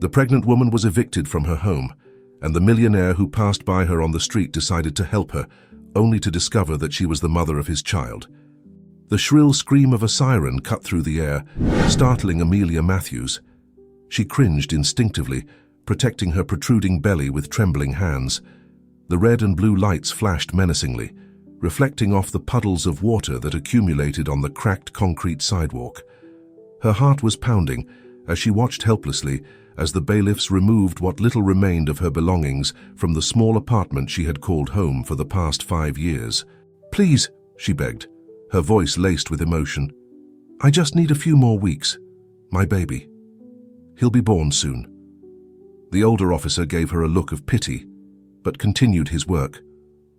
The pregnant woman was evicted from her home, and the millionaire who passed by her on the street decided to help her, only to discover that she was the mother of his child. The shrill scream of a siren cut through the air, startling Amelia Matthews. She cringed instinctively, protecting her protruding belly with trembling hands. The red and blue lights flashed menacingly, reflecting off the puddles of water that accumulated on the cracked concrete sidewalk. Her heart was pounding as she watched helplessly as the bailiffs removed what little remained of her belongings from the small apartment she had called home for the past 5 years. "Please," she begged, her voice laced with emotion. "I just need a few more weeks. My baby. He'll be born soon." The older officer gave her a look of pity, but continued his work.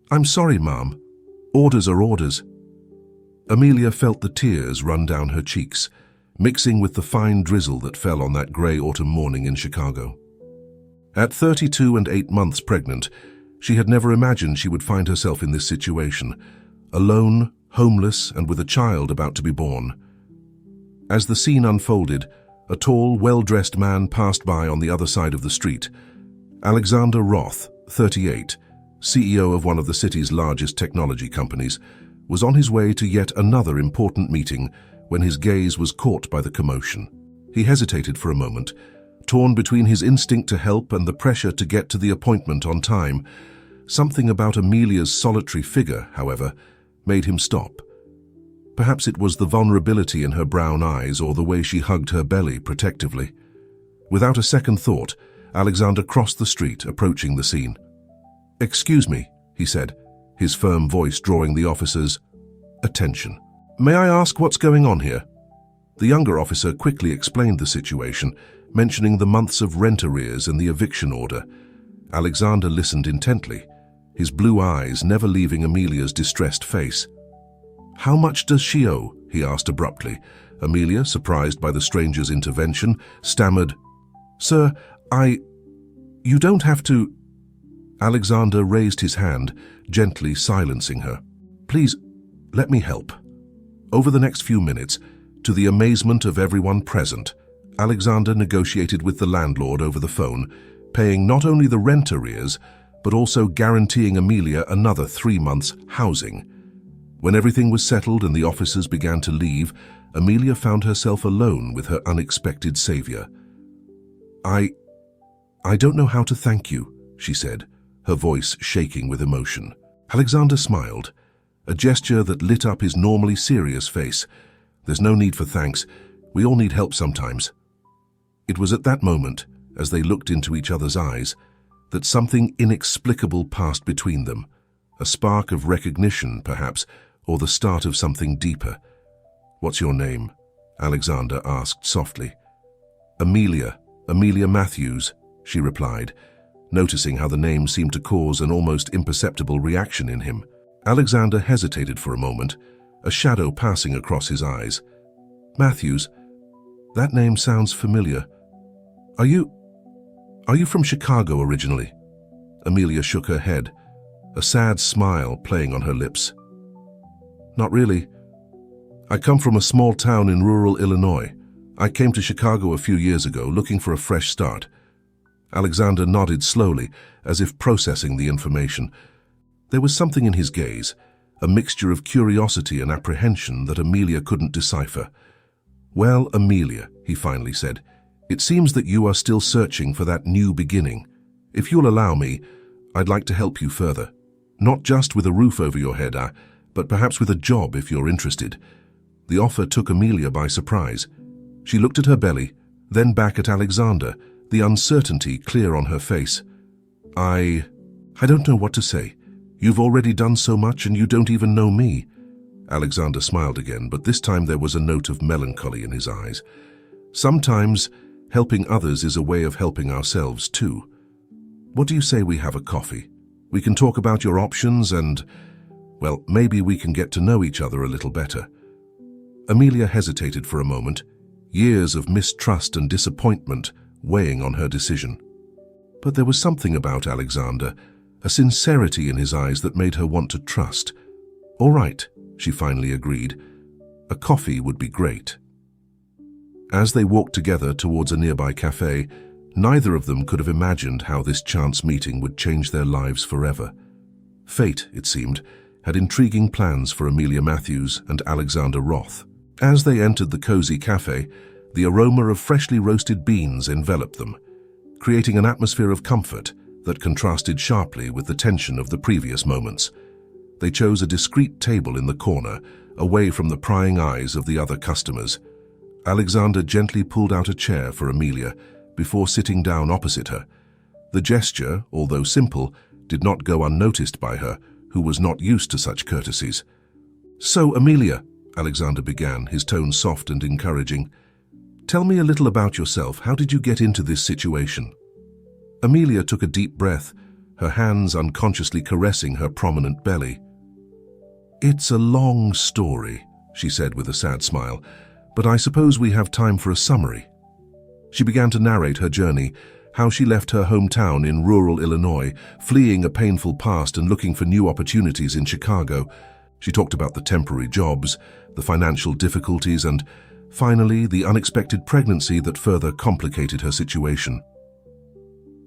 "I'm sorry, Ma'am. Orders are orders." Amelia felt the tears run down her cheeks, mixing with the fine drizzle that fell on that grey autumn morning in Chicago. At 32 and 8 months pregnant, she had never imagined she would find herself in this situation, alone, homeless, and with a child about to be born. As the scene unfolded, a tall, well-dressed man passed by on the other side of the street. Alexander Roth, 38, CEO of one of the city's largest technology companies, was on his way to yet another important meeting when his gaze was caught by the commotion. He hesitated for a moment, torn between his instinct to help and the pressure to get to the appointment on time. Something about Amelia's solitary figure, however, made him stop. Perhaps it was the vulnerability in her brown eyes or the way she hugged her belly protectively. Without a second thought, Alexander crossed the street, approaching the scene. "Excuse me," he said, his firm voice drawing the officer's attention. "May I ask what's going on here?" The younger officer quickly explained the situation, mentioning the months of rent arrears and the eviction order. Alexander listened intently, his blue eyes never leaving Amelia's distressed face. "How much does she owe?" he asked abruptly. Amelia, surprised by the stranger's intervention, stammered, "Sir, you don't have to—" Alexander raised his hand, gently silencing her. "Please, let me help." Over the next few minutes, to the amazement of everyone present, Alexander negotiated with the landlord over the phone, paying not only the rent arrears, but also guaranteeing Amelia another 3 months' housing. When everything was settled and the officers began to leave, Amelia found herself alone with her unexpected savior. I don't know how to thank you," she said, her voice shaking with emotion. Alexander smiled, a gesture that lit up his normally serious face. "There's no need for thanks. We all need help sometimes." It was at that moment, as they looked into each other's eyes, that something inexplicable passed between them. A spark of recognition, perhaps, or the start of something deeper. "What's your name?" Alexander asked softly. Amelia Matthews," she replied, noticing how the name seemed to cause an almost imperceptible reaction in him. Alexander hesitated for a moment, a shadow passing across his eyes. "Matthews, that name sounds familiar. Are you from Chicago originally?" Amelia shook her head, a sad smile playing on her lips. "Not really. I come from a small town in rural Illinois. I came to Chicago a few years ago looking for a fresh start." Alexander nodded slowly, as if processing the information. There was something in his gaze, a mixture of curiosity and apprehension that Amelia couldn't decipher. "Well, Amelia," he finally said, "it seems that you are still searching for that new beginning. If you'll allow me, I'd like to help you further. Not just with a roof over your head, but perhaps with a job if you're interested." The offer took Amelia by surprise. She looked at her belly, then back at Alexander, the uncertainty clear on her face. I don't know what to say. You've already done so much and you don't even know me." Alexander smiled again, but this time there was a note of melancholy in his eyes. "Sometimes helping others is a way of helping ourselves too. What do you say we have a coffee? We can talk about your options and, well, maybe we can get to know each other a little better." Amelia hesitated for a moment, years of mistrust and disappointment weighing on her decision. But there was something about Alexander, a sincerity in his eyes that made her want to trust. "All right," she finally agreed. "A coffee would be great." As they walked together towards a nearby cafe, Neither of them could have imagined how this chance meeting would change their lives forever. Fate, it seemed, had intriguing plans for Amelia Matthews and Alexander Roth. As they entered the cozy cafe, the aroma of freshly roasted beans enveloped them, creating an atmosphere of comfort that contrasted sharply with the tension of the previous moments. They chose a discreet table in the corner, away from the prying eyes of the other customers. Alexander gently pulled out a chair for Amelia before sitting down opposite her. The gesture, although simple, did not go unnoticed by her, who was not used to such courtesies. "So, Amelia," Alexander began, his tone soft and encouraging, "tell me a little about yourself. How did you get into this situation?" Amelia took a deep breath, her hands unconsciously caressing her prominent belly. "It's a long story," she said with a sad smile, "but I suppose we have time for a summary." She began to narrate her journey, how she left her hometown in rural Illinois, fleeing a painful past and looking for new opportunities in Chicago. She talked about the temporary jobs, the financial difficulties, and, finally, the unexpected pregnancy that further complicated her situation.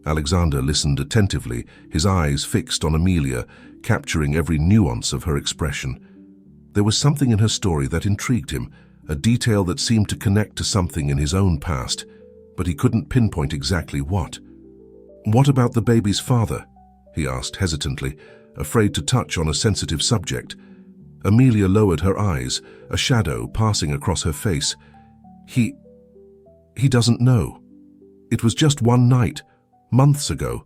Alexander listened attentively, his eyes fixed on Amelia, capturing every nuance of her expression. There was something in her story that intrigued him, a detail that seemed to connect to something in his own past, but he couldn't pinpoint exactly what. "What about the baby's father?" he asked hesitantly, afraid to touch on a sensitive subject. Amelia lowered her eyes, a shadow passing across her face. He doesn't know. It was just one night, months ago.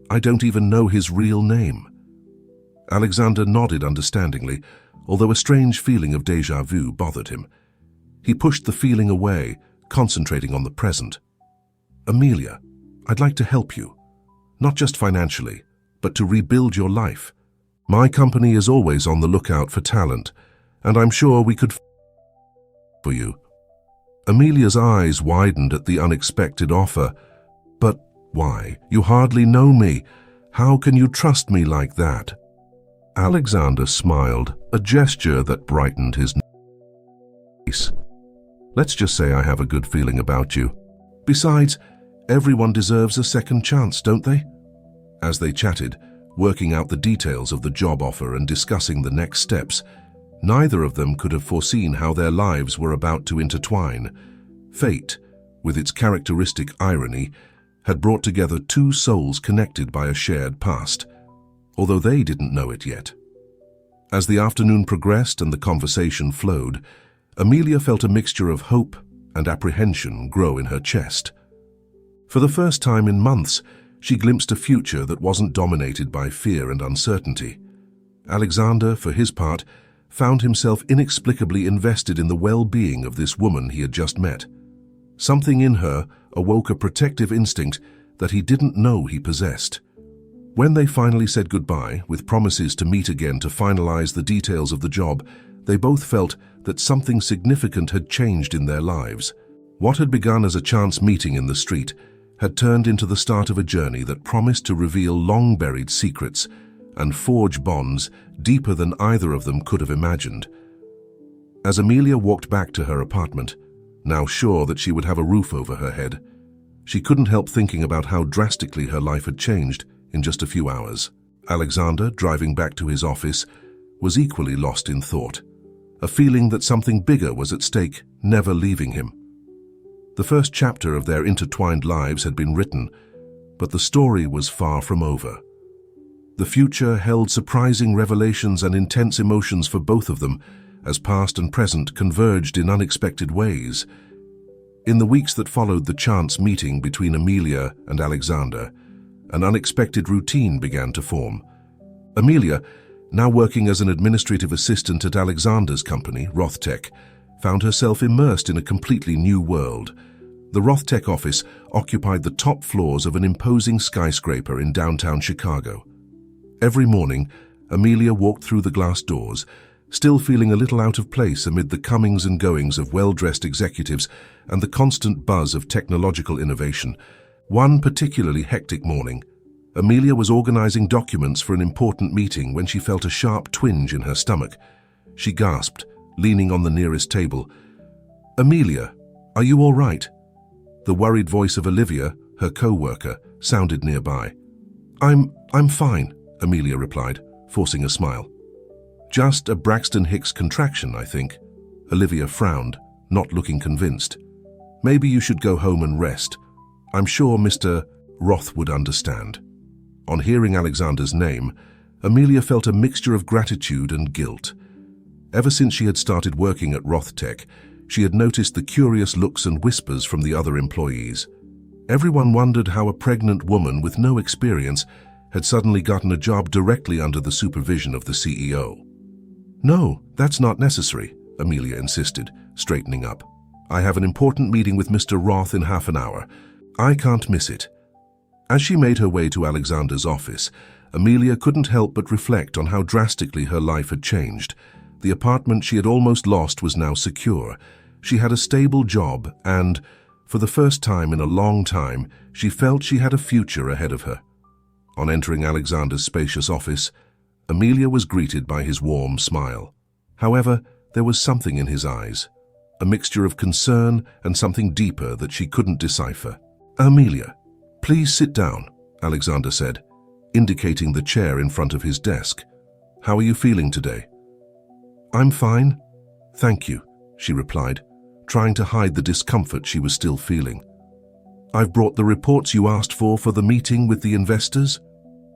I don't even know his real name." Alexander nodded understandingly, although a strange feeling of déjà vu bothered him. He pushed the feeling away, concentrating on the present. "Amelia, I'd like to help you. Not just financially, but to rebuild your life. My company is always on the lookout for talent, and I'm sure we could for you." Amelia's eyes widened at the unexpected offer. "But why? You hardly know me. How can you trust me like that?" Alexander smiled, a gesture that brightened his face. "Let's just say I have a good feeling about you. Besides, everyone deserves a second chance, don't they?" As they chatted, working out the details of the job offer and discussing the next steps, neither of them could have foreseen how their lives were about to intertwine. Fate, with its characteristic irony, had brought together two souls connected by a shared past, although they didn't know it yet. As the afternoon progressed and the conversation flowed, Amelia felt a mixture of hope and apprehension grow in her chest. For the first time in months, she glimpsed a future that wasn't dominated by fear and uncertainty. Alexander, for his part, found himself inexplicably invested in the well-being of this woman he had just met. Something in her awoke a protective instinct that he didn't know he possessed. When they finally said goodbye, with promises to meet again to finalize the details of the job, they both felt that something significant had changed in their lives. What had begun as a chance meeting in the street had turned into the start of a journey that promised to reveal long-buried secrets and forge bonds deeper than either of them could have imagined. As Amelia walked back to her apartment, now sure that she would have a roof over her head, she couldn't help thinking about how drastically her life had changed in just a few hours. Alexander, driving back to his office, was equally lost in thought, a feeling that something bigger was at stake, never leaving him. The first chapter of their intertwined lives had been written, but the story was far from over. The future held surprising revelations and intense emotions for both of them, as past and present converged in unexpected ways. In the weeks that followed the chance meeting between Amelia and Alexander, an unexpected routine began to form. Amelia, now working as an administrative assistant at Alexander's company, Rothtech, found herself immersed in a completely new world. The Rothtech office occupied the top floors of an imposing skyscraper in downtown Chicago. Every morning, Amelia walked through the glass doors, still feeling a little out of place amid the comings and goings of well-dressed executives and the constant buzz of technological innovation. One particularly hectic morning, Amelia was organizing documents for an important meeting when she felt a sharp twinge in her stomach. She gasped, leaning on the nearest table. "Amelia, are you all right?" The worried voice of Olivia, her co-worker, sounded nearby. I'm fine, Amelia replied, forcing a smile. Just a Braxton Hicks contraction, I think. Olivia frowned, not looking convinced. Maybe you should go home and rest. I'm sure Mr. Roth would understand. On hearing Alexander's name, Amelia felt a mixture of gratitude and guilt. Ever since she had started working at Roth Tech, she had noticed the curious looks and whispers from the other employees. Everyone wondered how a pregnant woman with no experience had suddenly gotten a job directly under the supervision of the CEO. No, that's not necessary, Amelia insisted, straightening up. I have an important meeting with Mr. Roth in half an hour. I can't miss it. As she made her way to Alexander's office, Amelia couldn't help but reflect on how drastically her life had changed. The apartment she had almost lost was now secure. She had a stable job and, for the first time in a long time, she felt she had a future ahead of her. On entering Alexander's spacious office, Amelia was greeted by his warm smile. However, there was something in his eyes, a mixture of concern and something deeper that she couldn't decipher. Amelia, please sit down, Alexander said, indicating the chair in front of his desk. How are you feeling today? I'm fine, thank you, she replied, trying to hide the discomfort she was still feeling. I've brought the reports you asked for the meeting with the investors?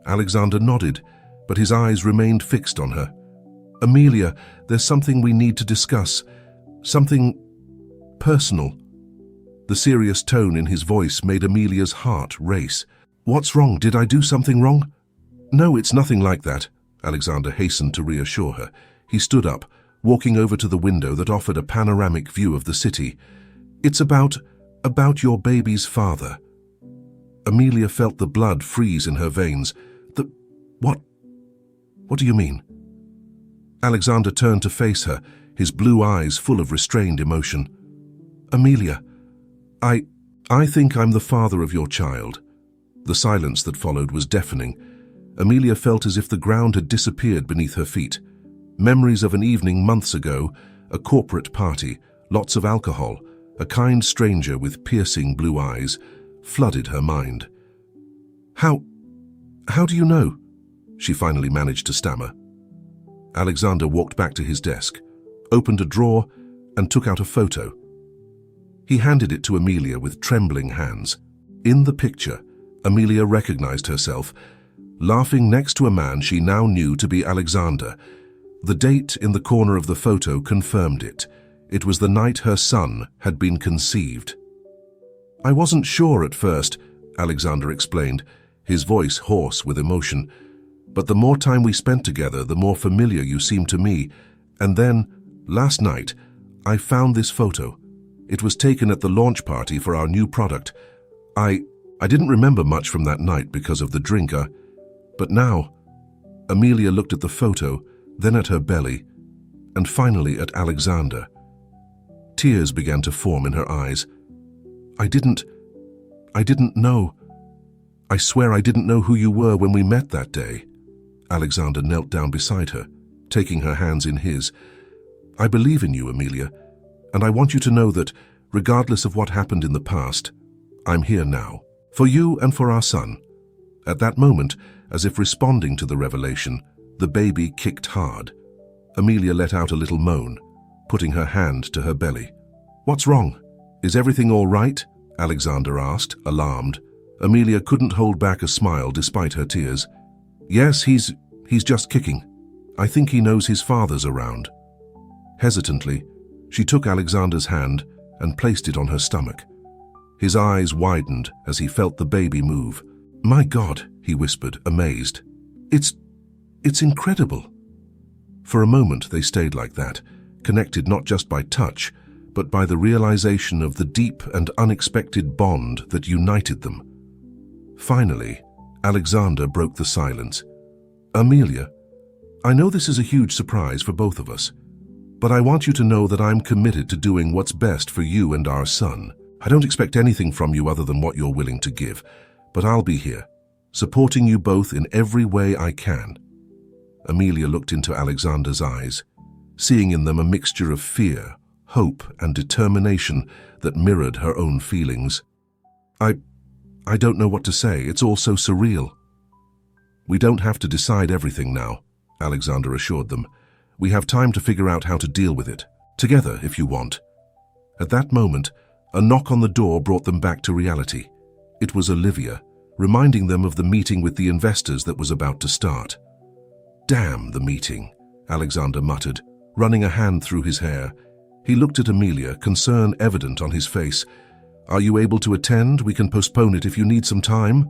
Alexander nodded, but his eyes remained fixed on her. Amelia, there's something we need to discuss. Something personal. The serious tone in his voice made Amelia's heart race. What's wrong? Did I do something wrong? No, it's nothing like that, Alexander hastened to reassure her. He stood up, walking over to the window that offered a panoramic view of the city. It's about your baby's father. Amelia felt the blood freeze in her veins. What do you mean? Alexander turned to face her, his blue eyes full of restrained emotion. Amelia, I think I'm the father of your child. The silence that followed was deafening. Amelia felt as if the ground had disappeared beneath her feet. Memories of an evening months ago, a corporate party, lots of alcohol, a kind stranger with piercing blue eyes, flooded her mind. How do you know? She finally managed to stammer. Alexander walked back to his desk, opened a drawer, and took out a photo. He handed it to Amelia with trembling hands. In the picture, Amelia recognized herself, laughing next to a man she now knew to be Alexander. The date in the corner of the photo confirmed it. It was the night her son had been conceived. I wasn't sure at first, Alexander explained, his voice hoarse with emotion. But the more time we spent together, the more familiar you seemed to me. And then, last night, I found this photo. It was taken at the launch party for our new product. I didn't remember much from that night because of the drink, but now, Amelia looked at the photo, then at her belly, and finally at Alexander. Tears began to form in her eyes. I didn't know. I swear I didn't know who you were when we met that day. Alexander knelt down beside her, taking her hands in his. I believe in you, Amelia, and I want you to know that, regardless of what happened in the past, I'm here now, for you and for our son. At that moment, as if responding to the revelation, the baby kicked hard. Amelia let out a little moan, putting her hand to her belly. What's wrong? Is everything all right? Alexander asked, alarmed. Amelia couldn't hold back a smile despite her tears. Yes, he's just kicking. I think he knows his father's around. Hesitantly, she took Alexander's hand and placed it on her stomach. His eyes widened as he felt the baby move. My God, he whispered, amazed. It's incredible. For a moment they stayed like that, connected not just by touch, but by the realization of the deep and unexpected bond that united them. Finally, Alexander broke the silence. Amelia, I know this is a huge surprise for both of us, but I want you to know that I'm committed to doing what's best for you and our son. I don't expect anything from you other than what you're willing to give, but I'll be here, supporting you both in every way I can. Amelia looked into Alexander's eyes, seeing in them a mixture of fear, hope, and determination that mirrored her own feelings. I I don't know what to say. It's all so surreal." "We don't have to decide everything now," Alexander assured them. "We have time to figure out how to deal with it. Together, if you want." At that moment, a knock on the door brought them back to reality. It was Olivia, reminding them of the meeting with the investors that was about to start. "Damn the meeting," Alexander muttered, running a hand through his hair. He looked at Amelia, concern evident on his face. "Are you able to attend? We can postpone it if you need some time."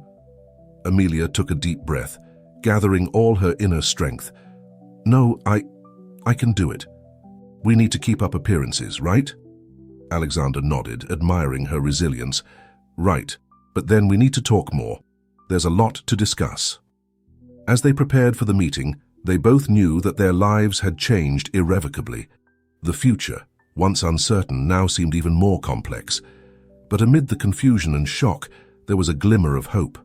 Amelia took a deep breath, gathering all her inner strength. "No, I can do it. We need to keep up appearances, right?" Alexander nodded, admiring her resilience. "Right, but then we need to talk more. There's a lot to discuss." As they prepared for the meeting, they both knew that their lives had changed irrevocably. The future, once uncertain, now seemed even more complex. But amid the confusion and shock, there was a glimmer of hope,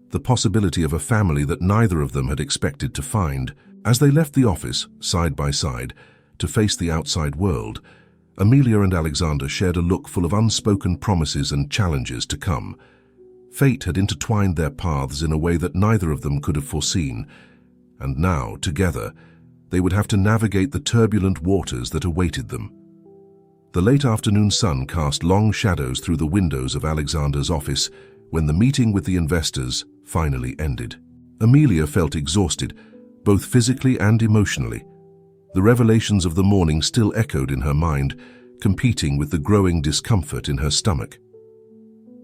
the possibility of a family that neither of them had expected to find. As they left the office, side by side, to face the outside world, Amelia and Alexander shared a look full of unspoken promises and challenges to come. Fate had intertwined their paths in a way that neither of them could have foreseen, and now, together, they would have to navigate the turbulent waters that awaited them. The late afternoon sun cast long shadows through the windows of Alexander's office when the meeting with the investors finally ended. Amelia felt exhausted, both physically and emotionally. The revelations of the morning still echoed in her mind, competing with the growing discomfort in her stomach.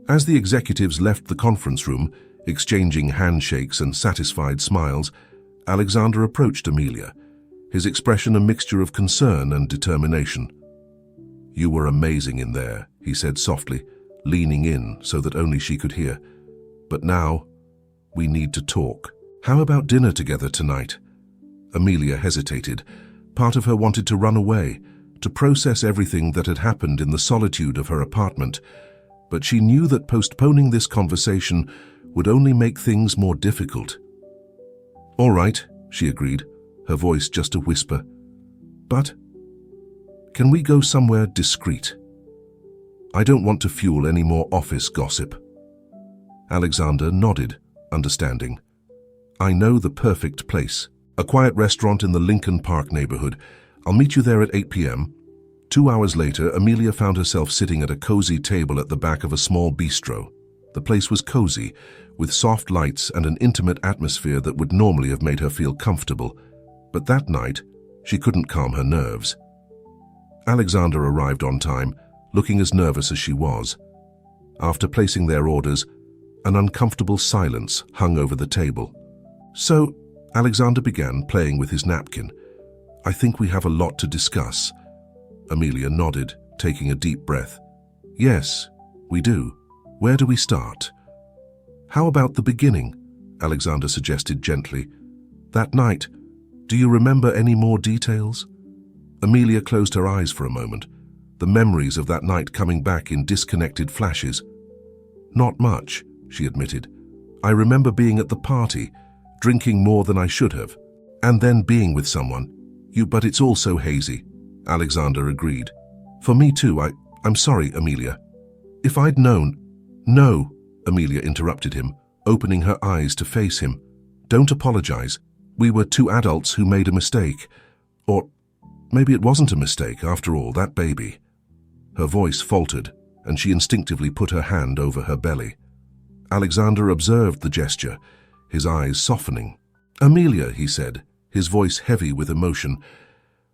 As the executives left the conference room, exchanging handshakes and satisfied smiles, Alexander approached Amelia, his expression a mixture of concern and determination. "You were amazing in there," he said softly, leaning in so that only she could hear. "But now, we need to talk. How about dinner together tonight?" Amelia hesitated. Part of her wanted to run away, to process everything that had happened in the solitude of her apartment, but she knew that postponing this conversation would only make things more difficult. "All right," she agreed, her voice just a whisper. "But can we go somewhere discreet? I don't want to fuel any more office gossip." Alexander nodded, understanding. "I know the perfect place. A quiet restaurant in the Lincoln Park neighborhood. I'll meet you there at 8 p.m. 2 hours later, Amelia found herself sitting at a cozy table at the back of a small bistro. The place was cozy, with soft lights and an intimate atmosphere that would normally have made her feel comfortable. But that night, she couldn't calm her nerves. Alexander arrived on time, looking as nervous as she was. After placing their orders, an uncomfortable silence hung over the table. "So," Alexander began, playing with his napkin, "I think we have a lot to discuss." Amelia nodded, taking a deep breath. "Yes, we do. Where do we start?" "How about the beginning?" Alexander suggested gently. "That night, do you remember any more details?" Amelia closed her eyes for a moment, the memories of that night coming back in disconnected flashes. "Not much," she admitted. "I remember being at the party, drinking more than I should have, and then being with someone. But it's all so hazy," Alexander agreed. "For me too, I'm sorry, Amelia. If I'd known—" "No," Amelia interrupted him, opening her eyes to face him. "Don't apologize. We were two adults who made a mistake. Or maybe it wasn't a mistake after all, that baby." Her voice faltered, and she instinctively put her hand over her belly. Alexander observed the gesture, his eyes softening. "Amelia," he said, his voice heavy with emotion,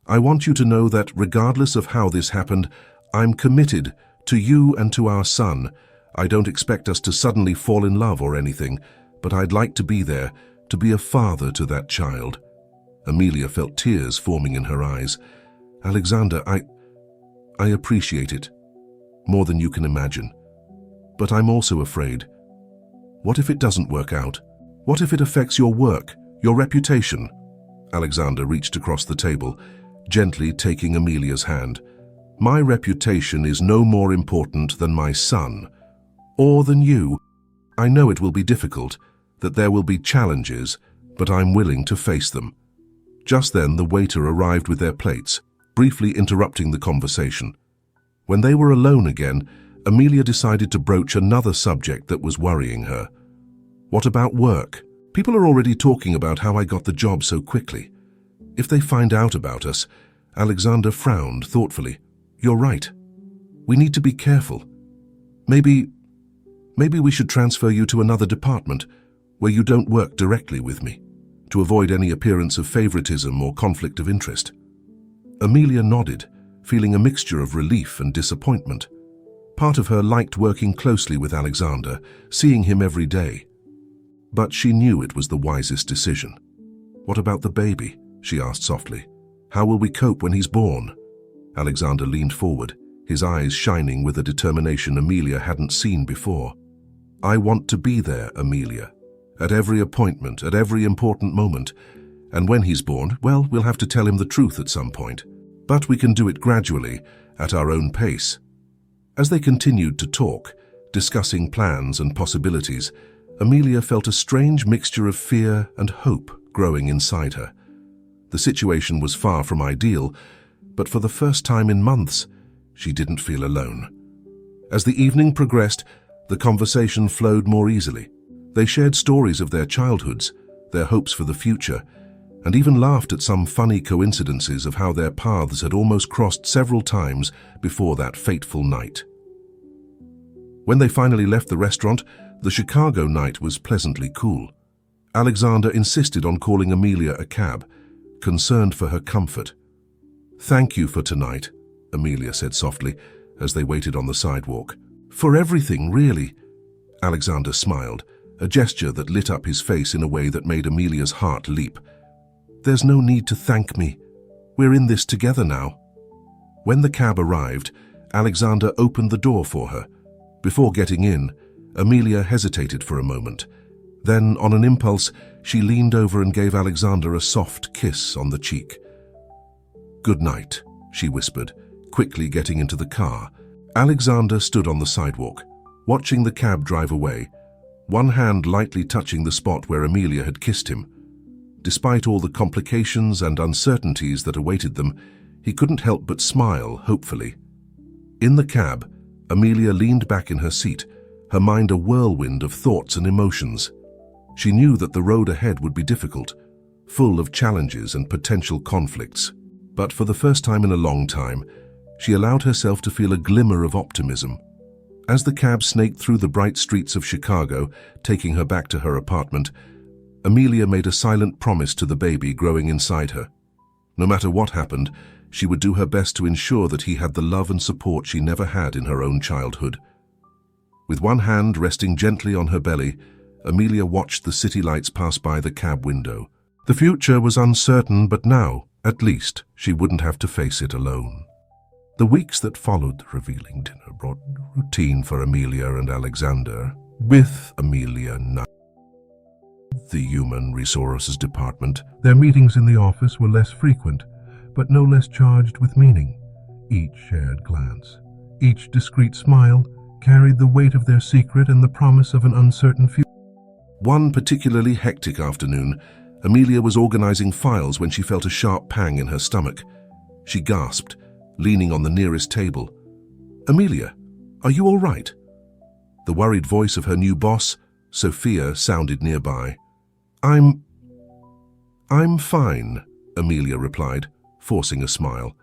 "I want you to know that regardless of how this happened, I'm committed to you and to our son. I don't expect us to suddenly fall in love or anything, but I'd like to be there, to be a father to that child." Amelia felt tears forming in her eyes. "Alexander, I appreciate it, more than you can imagine. But I'm also afraid. What if it doesn't work out? What if it affects your work, your reputation?" Alexander reached across the table, gently taking Amelia's hand. "My reputation is no more important than my son, or than you. I know it will be difficult, that there will be challenges, but I'm willing to face them." Just then the waiter arrived with their plates, briefly interrupting the conversation. When they were alone again, Amelia decided to broach another subject that was worrying her. What about work? People are already talking about how I got the job so quickly. If they find out about us, Alexander frowned thoughtfully. You're right. We need to be careful. Maybe we should transfer you to another department where you don't work directly with me, to avoid any appearance of favoritism or conflict of interest. Amelia nodded, feeling a mixture of relief and disappointment. Part of her liked working closely with Alexander, seeing him every day. But she knew it was the wisest decision. What about the baby? She asked softly. How will we cope when he's born? Alexander leaned forward, his eyes shining with a determination Amelia hadn't seen before. I want to be there, Amelia. At every appointment, at every important moment. And when he's born, well, we'll have to tell him the truth at some point. But we can do it gradually, at our own pace. As they continued to talk, discussing plans and possibilities, Amelia felt a strange mixture of fear and hope growing inside her. The situation was far from ideal, but for the first time in months, she didn't feel alone. As the evening progressed, the conversation flowed more easily. They shared stories of their childhoods, their hopes for the future, and even laughed at some funny coincidences of how their paths had almost crossed several times before that fateful night. When they finally left the restaurant, the Chicago night was pleasantly cool. Alexander insisted on calling Amelia a cab, concerned for her comfort. Thank you for tonight, Amelia said softly as they waited on the sidewalk. For everything, really. Alexander smiled, a gesture that lit up his face in a way that made Amelia's heart leap. There's no need to thank me. We're in this together now. When the cab arrived, Alexander opened the door for her. Before getting in, Amelia hesitated for a moment. Then, on an impulse, she leaned over and gave Alexander a soft kiss on the cheek. Good night, she whispered, quickly getting into the car. Alexander stood on the sidewalk, watching the cab drive away, one hand lightly touching the spot where Amelia had kissed him. Despite all the complications and uncertainties that awaited them, he couldn't help but smile hopefully. In the cab, Amelia leaned back in her seat, her mind a whirlwind of thoughts and emotions. She knew that the road ahead would be difficult, full of challenges and potential conflicts. But for the first time in a long time, she allowed herself to feel a glimmer of optimism. As the cab snaked through the bright streets of Chicago, taking her back to her apartment, Amelia made a silent promise to the baby growing inside her. No matter what happened, she would do her best to ensure that he had the love and support she never had in her own childhood. With one hand resting gently on her belly, Amelia watched the city lights pass by the cab window. The future was uncertain, but now, at least, she wouldn't have to face it alone. The weeks that followed the revealing dinner brought routine for Amelia and Alexander, with Amelia now the Human Resources Department. Their meetings in the office were less frequent, but no less charged with meaning. Each shared glance, each discreet smile, carried the weight of their secret and the promise of an uncertain future. One particularly hectic afternoon, Amelia was organizing files when she felt a sharp pang in her stomach. She gasped, leaning on the nearest table. Amelia, are you all right? The worried voice of her new boss, Sophia, sounded nearby. I'm fine, Amelia replied, forcing a smile.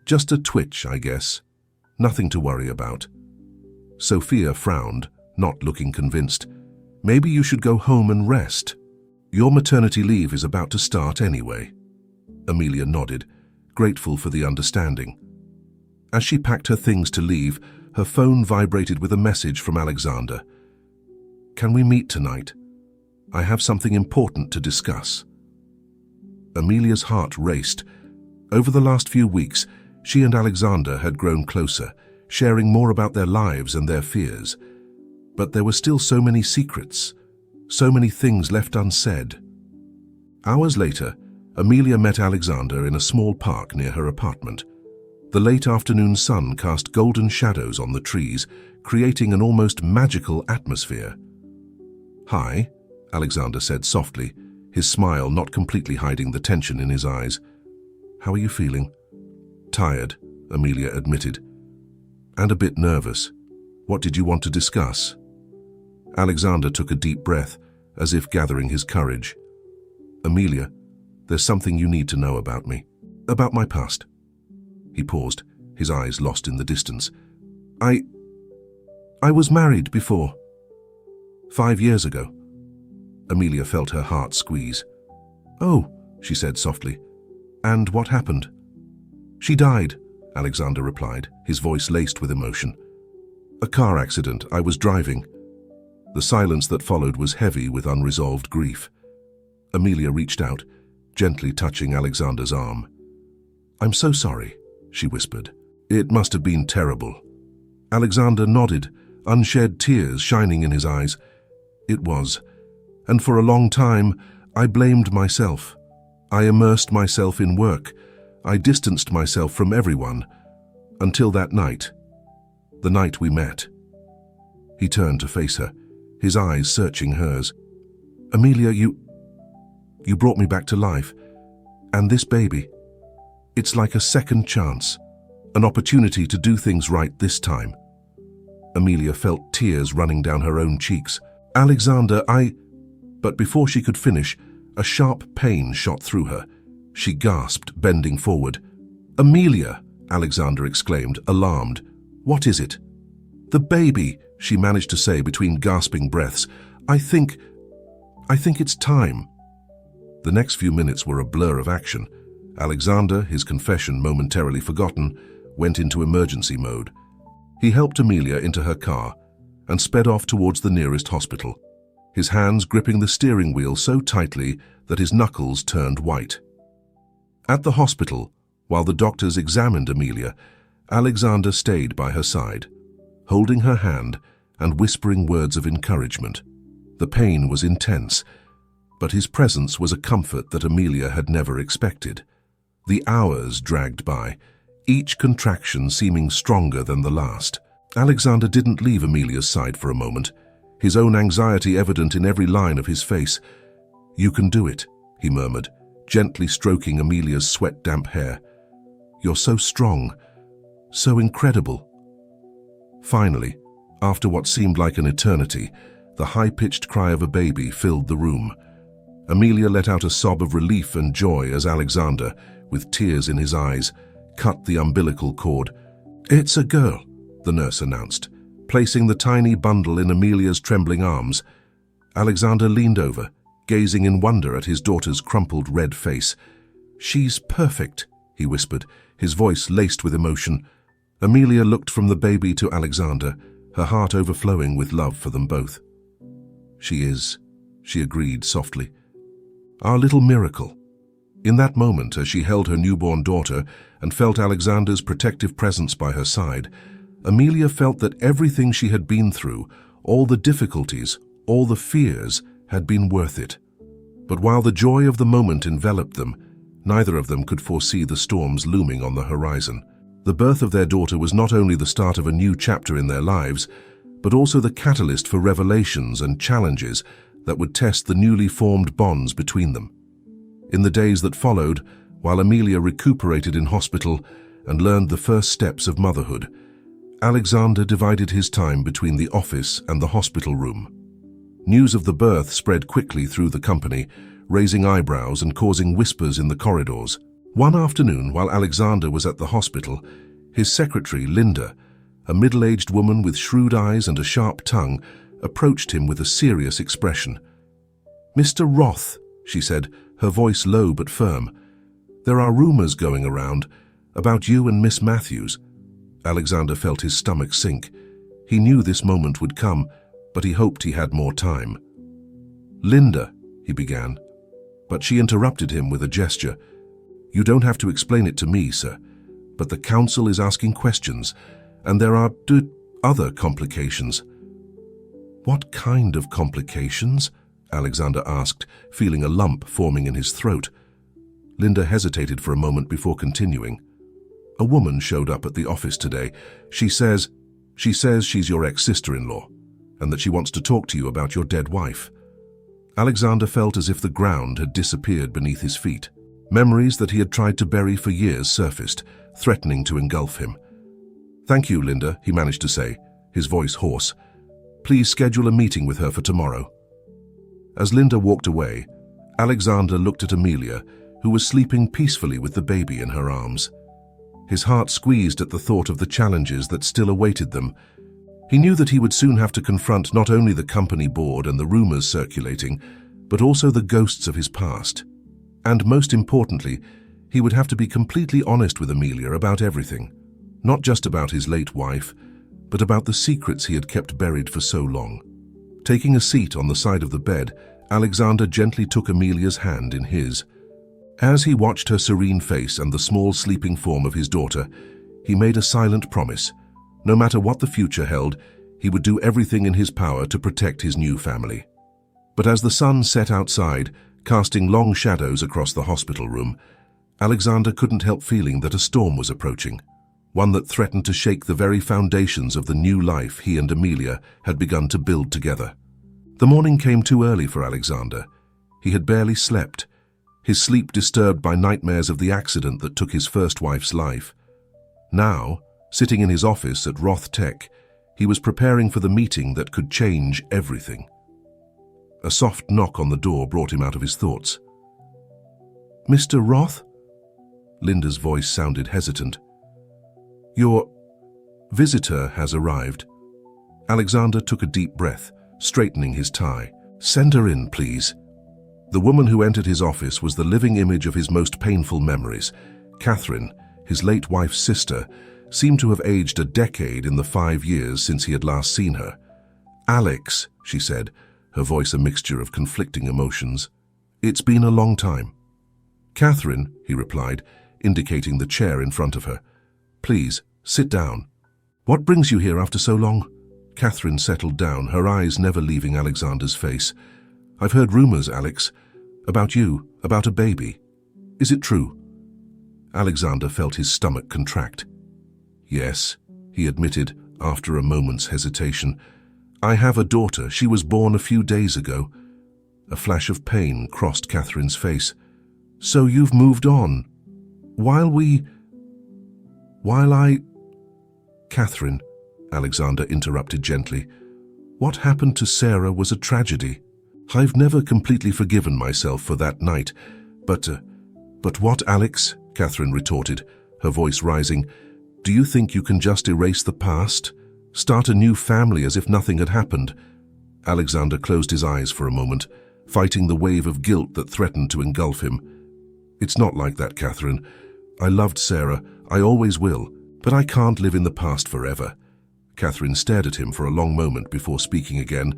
Just a twitch, I guess. Nothing to worry about. Sophia frowned, not looking convinced. Maybe you should go home and rest. Your maternity leave is about to start anyway. Amelia nodded, grateful for the understanding. As she packed her things to leave, her phone vibrated with a message from Alexander. Can we meet tonight? I have something important to discuss. Amelia's heart raced. Over the last few weeks, she and Alexander had grown closer, sharing more about their lives and their fears. But there were still so many secrets, so many things left unsaid. Hours later, Amelia met Alexander in a small park near her apartment. The late afternoon sun cast golden shadows on the trees, creating an almost magical atmosphere. Hi, Alexander said softly, his smile not completely hiding the tension in his eyes. How are you feeling? Tired, Amelia admitted. And a bit nervous. What did you want to discuss? Alexander took a deep breath, as if gathering his courage. Amelia, there's something you need to know about me. About my past. He paused, his eyes lost in the distance. I was married before. 5 years ago. Amelia felt her heart squeeze. Oh, she said softly. And what happened? She died, Alexander replied, his voice laced with emotion. A car accident. I was driving. The silence that followed was heavy with unresolved grief. Amelia reached out, gently touching Alexander's arm. I'm so sorry, she whispered. It must have been terrible. Alexander nodded, unshed tears shining in his eyes. It was. And for a long time, I blamed myself. I immersed myself in work. I distanced myself from everyone. Until that night. The night we met. He turned to face her, his eyes searching hers. Amelia, you brought me back to life. And this baby, it's like a second chance, an opportunity to do things right this time. Amelia felt tears running down her own cheeks. Alexander, But before she could finish, a sharp pain shot through her. She gasped, bending forward. Amelia, Alexander exclaimed, alarmed. What is it? The baby, she managed to say between gasping breaths. I think it's time. The next few minutes were a blur of action. Alexander, his confession momentarily forgotten, went into emergency mode. He helped Amelia into her car and sped off towards the nearest hospital, his hands gripping the steering wheel so tightly that his knuckles turned white. At the hospital, while the doctors examined Amelia, Alexander stayed by her side, holding her hand and whispering words of encouragement. The pain was intense, but his presence was a comfort that Amelia had never expected. The hours dragged by, each contraction seeming stronger than the last. Alexander didn't leave Amelia's side for a moment, his own anxiety evident in every line of his face. You can do it, he murmured, gently stroking Amelia's sweat-damp hair. You're so strong, so incredible. Finally, after what seemed like an eternity, the high-pitched cry of a baby filled the room. Amelia let out a sob of relief and joy as Alexander, with tears in his eyes, cut the umbilical cord. It's a girl, the nurse announced, placing the tiny bundle in Amelia's trembling arms. Alexander leaned over, gazing in wonder at his daughter's crumpled red face. She's perfect, he whispered, his voice laced with emotion. Amelia looked from the baby to Alexander, her heart overflowing with love for them both. She is, she agreed softly. Our little miracle. In that moment, as she held her newborn daughter and felt Alexander's protective presence by her side, Amelia felt that everything she had been through, all the difficulties, all the fears, had been worth it. But while the joy of the moment enveloped them, neither of them could foresee the storms looming on the horizon. The birth of their daughter was not only the start of a new chapter in their lives, but also the catalyst for revelations and challenges that would test the newly formed bonds between them. In the days that followed, while Amelia recuperated in hospital and learned the first steps of motherhood, Alexander divided his time between the office and the hospital room. News of the birth spread quickly through the company, raising eyebrows and causing whispers in the corridors. One afternoon, while Alexander was at the hospital, his secretary, Linda, a middle-aged woman with shrewd eyes and a sharp tongue, approached him with a serious expression. Mr. Roth, she said, her voice low but firm, there are rumors going around about you and Miss Matthews. Alexander felt his stomach sink. He knew this moment would come, but he hoped he had more time. Linda, he began, but she interrupted him with a gesture. You don't have to explain it to me, sir, but the council is asking questions, and there are other complications. What kind of complications? Alexander asked, feeling a lump forming in his throat. Linda hesitated for a moment before continuing. A woman showed up at the office today. She says she's your ex-sister-in-law, and that she wants to talk to you about your dead wife. Alexander felt as if the ground had disappeared beneath his feet. Memories that he had tried to bury for years surfaced, threatening to engulf him. Thank you, Linda, he managed to say, his voice hoarse. "Please schedule a meeting with her for tomorrow." As Linda walked away, Alexander looked at Amelia, who was sleeping peacefully with the baby in her arms. His heart squeezed at the thought of the challenges that still awaited them. He knew that he would soon have to confront not only the company board and the rumors circulating, but also the ghosts of his past. And most importantly, he would have to be completely honest with Amelia about everything, not just about his late wife, but about the secrets he had kept buried for so long. Taking a seat on the side of the bed, Alexander gently took Amelia's hand in his. As he watched her serene face and the small sleeping form of his daughter, he made a silent promise. No matter what the future held, he would do everything in his power to protect his new family. But as the sun set outside, casting long shadows across the hospital room, Alexander couldn't help feeling that a storm was approaching, one that threatened to shake the very foundations of the new life he and Amelia had begun to build together. The morning came too early for Alexander. He had barely slept, his sleep disturbed by nightmares of the accident that took his first wife's life. Now, sitting in his office at Roth Tech, he was preparing for the meeting that could change everything. A soft knock on the door brought him out of his thoughts. "Mr. Roth?" Linda's voice sounded hesitant. "Your visitor has arrived." Alexander took a deep breath, straightening his tie. "Send her in, please." The woman who entered his office was the living image of his most painful memories. Catherine, his late wife's sister, seemed to have aged a decade in the 5 years since he had last seen her. "Alex," she said, her voice a mixture of conflicting emotions. "It's been a long time." "Catherine," he replied, indicating the chair in front of her. "Please, sit down." "What brings you here after so long?" Catherine settled down, her eyes never leaving Alexander's face. "I've heard rumors, Alex, about you, about a baby. Is it true?" Alexander felt his stomach contract. "Yes," he admitted after a moment's hesitation. "I have a daughter. She was born a few days ago." A flash of pain crossed Catherine's face. "So you've moved on? While I—" "Catherine," Alexander interrupted gently, "what happened to Sarah was a tragedy. I've never completely forgiven myself for that night, but what, Alex?" Catherine retorted, her voice rising. "Do you think you can just erase the past? Start a new family as if nothing had happened?" Alexander closed his eyes for a moment, fighting the wave of guilt that threatened to engulf him. "It's not like that, Catherine. I loved Sarah, I always will, but I can't live in the past forever." Catherine stared at him for a long moment before speaking again,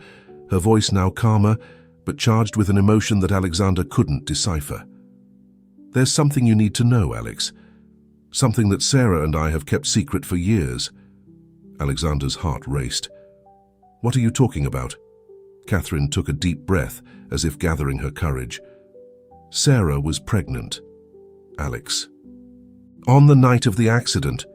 her voice now calmer, but charged with an emotion that Alexander couldn't decipher. "There's something you need to know, Alex. Something that Sarah and I have kept secret for years." Alexander's heart raced. "What are you talking about?" Catherine took a deep breath, as if gathering her courage. "Sarah was pregnant, Alex. On the night of the accident."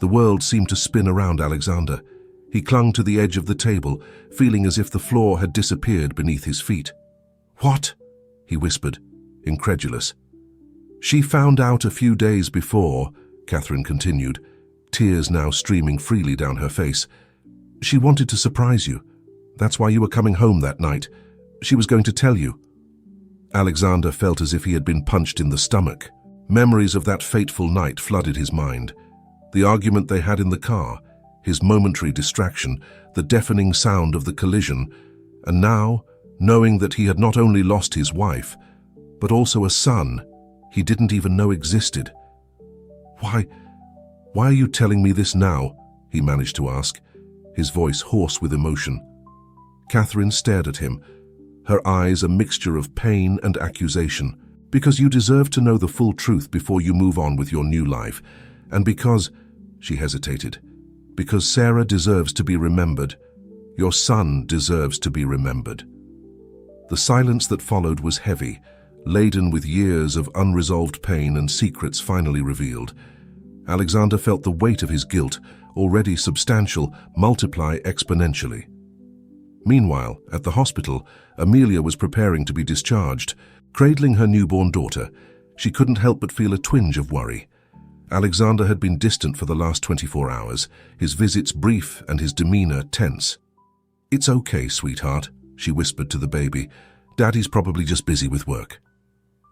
The world seemed to spin around Alexander. He clung to the edge of the table, feeling as if the floor had disappeared beneath his feet. "What?" he whispered, incredulous. "She found out a few days before," Catherine continued, tears now streaming freely down her face. "She wanted to surprise you. That's why you were coming home that night. She was going to tell you." Alexander felt as if he had been punched in the stomach. Memories of that fateful night flooded his mind. The argument they had in the car, his momentary distraction, the deafening sound of the collision, and now, knowing that he had not only lost his wife, but also a son he didn't even know existed. Why are you telling me this now?" he managed to ask, his voice hoarse with emotion. Catherine stared at him, her eyes a mixture of pain and accusation. "Because you deserve to know the full truth before you move on with your new life, and because—" she hesitated, "because Sarah deserves to be remembered. Your son deserves to be remembered." The silence that followed was heavy, laden with years of unresolved pain and secrets finally revealed. Alexander felt the weight of his guilt, already substantial, multiply exponentially. Meanwhile, at the hospital, Amelia was preparing to be discharged. Cradling her newborn daughter, she couldn't help but feel a twinge of worry. Alexander had been distant for the last 24 hours, his visits brief and his demeanor tense. "It's okay, sweetheart," she whispered to the baby. "Daddy's probably just busy with work."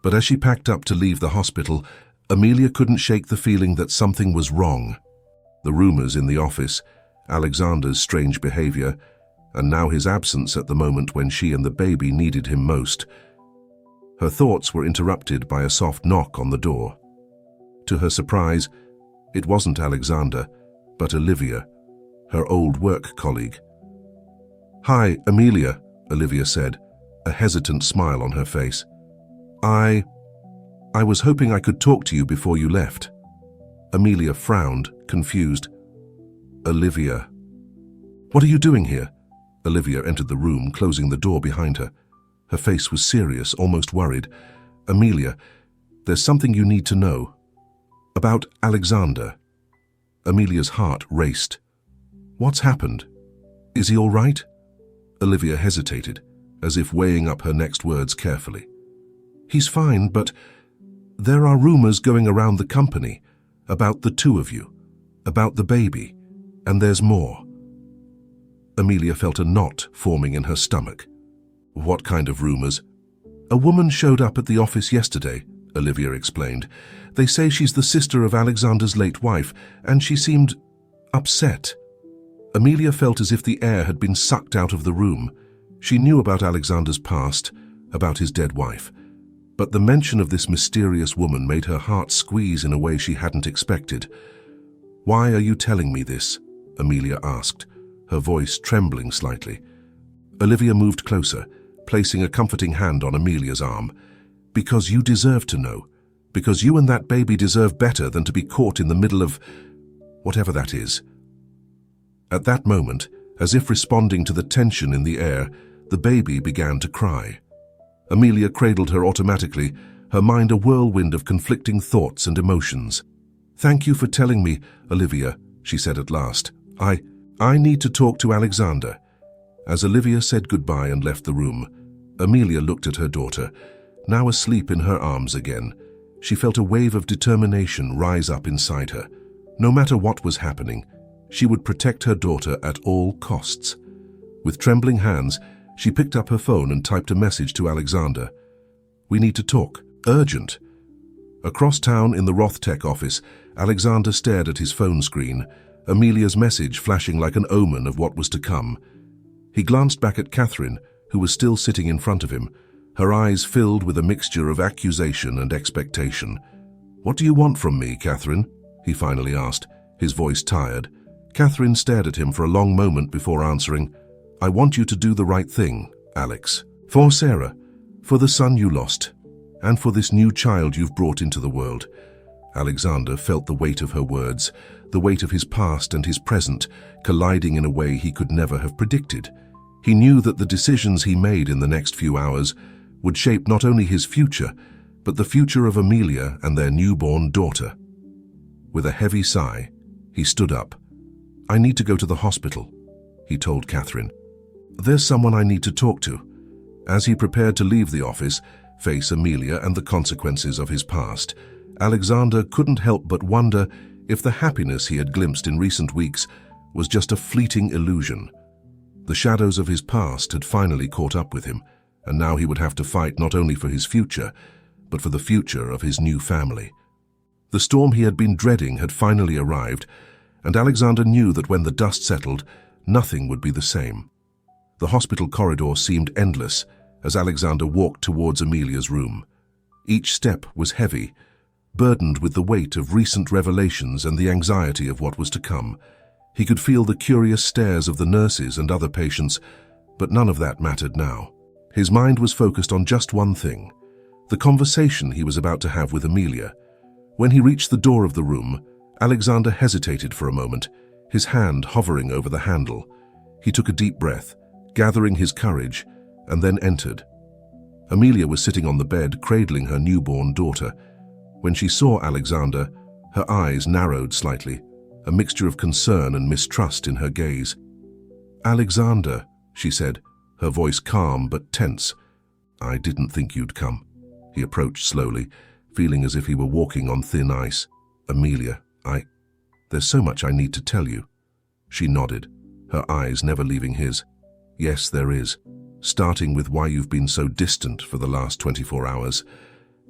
But as she packed up to leave the hospital, Amelia couldn't shake the feeling that something was wrong. The rumors in the office, Alexander's strange behavior, and now his absence at the moment when she and the baby needed him most. Her thoughts were interrupted by a soft knock on the door. To her surprise, it wasn't Alexander, but Olivia, her old work colleague. "Hi, Amelia," Olivia said, a hesitant smile on her face. I was hoping I could talk to you before you left." Amelia frowned, confused. "Olivia." "What are you doing here?" Olivia entered the room, closing the door behind her. Her face was serious, almost worried. "Amelia, there's something you need to know. About Alexander." Amelia's heart raced. "What's happened? Is he all right?" Olivia hesitated, as if weighing up her next words carefully. "He's fine, but there are rumors going around the company about the two of you, about the baby, and there's more." Amelia felt a knot forming in her stomach. "What kind of rumors?" "A woman showed up at the office yesterday," Olivia explained. "They say she's the sister of Alexander's late wife, and she seemed upset." Amelia felt as if the air had been sucked out of the room. She knew about Alexander's past, about his dead wife. But the mention of this mysterious woman made her heart squeeze in a way she hadn't expected. "Why are you telling me this?" Amelia asked, her voice trembling slightly. Olivia moved closer, placing a comforting hand on Amelia's arm. "Because you deserve to know. Because you and that baby deserve better than to be caught in the middle of whatever that is." At that moment, as if responding to the tension in the air, the baby began to cry. Amelia cradled her automatically, her mind a whirlwind of conflicting thoughts and emotions. "Thank you for telling me, Olivia," she said at last. I need to talk to Alexander." As Olivia said goodbye and left the room, Amelia looked at her daughter, now asleep in her arms again. She felt a wave of determination rise up inside her. No matter what was happening, she would protect her daughter at all costs. With trembling hands, she picked up her phone and typed a message to Alexander. "We need to talk. Urgent." Across town in the Rothtech office, Alexander stared at his phone screen, Amelia's message flashing like an omen of what was to come. He glanced back at Catherine, who was still sitting in front of him, her eyes filled with a mixture of accusation and expectation. "What do you want from me, Catherine?" he finally asked, his voice tired. Catherine stared at him for a long moment before answering. "I want you to do the right thing, Alex. For Sarah, for the son you lost, and for this new child you've brought into the world." Alexander felt the weight of her words, the weight of his past and his present, colliding in a way he could never have predicted. He knew that the decisions he made in the next few hours would shape not only his future, but the future of Amelia and their newborn daughter. With a heavy sigh, he stood up. "I need to go to the hospital," he told Catherine. "There's someone I need to talk to." As he prepared to leave the office, face Amelia and the consequences of his past, Alexander couldn't help but wonder if the happiness he had glimpsed in recent weeks was just a fleeting illusion. The shadows of his past had finally caught up with him, and now he would have to fight not only for his future, but for the future of his new family. The storm he had been dreading had finally arrived, and Alexander knew that when the dust settled, nothing would be the same. The hospital corridor seemed endless as Alexander walked towards Amelia's room. Each step was heavy, burdened with the weight of recent revelations and the anxiety of what was to come. He could feel the curious stares of the nurses and other patients, but none of that mattered now. His mind was focused on just one thing, the conversation he was about to have with Amelia. When he reached the door of the room, Alexander hesitated for a moment, his hand hovering over the handle. He took a deep breath, gathering his courage, and then entered. Amelia was sitting on the bed, cradling her newborn daughter. When she saw Alexander, her eyes narrowed slightly, a mixture of concern and mistrust in her gaze. "Alexander," she said, her voice calm but tense. "I didn't think you'd come." He approached slowly, feeling as if he were walking on thin ice. Amelia, there's so much I need to tell you. She nodded, her eyes never leaving his. Yes, there is. Starting with why you've been so distant for the last 24 hours.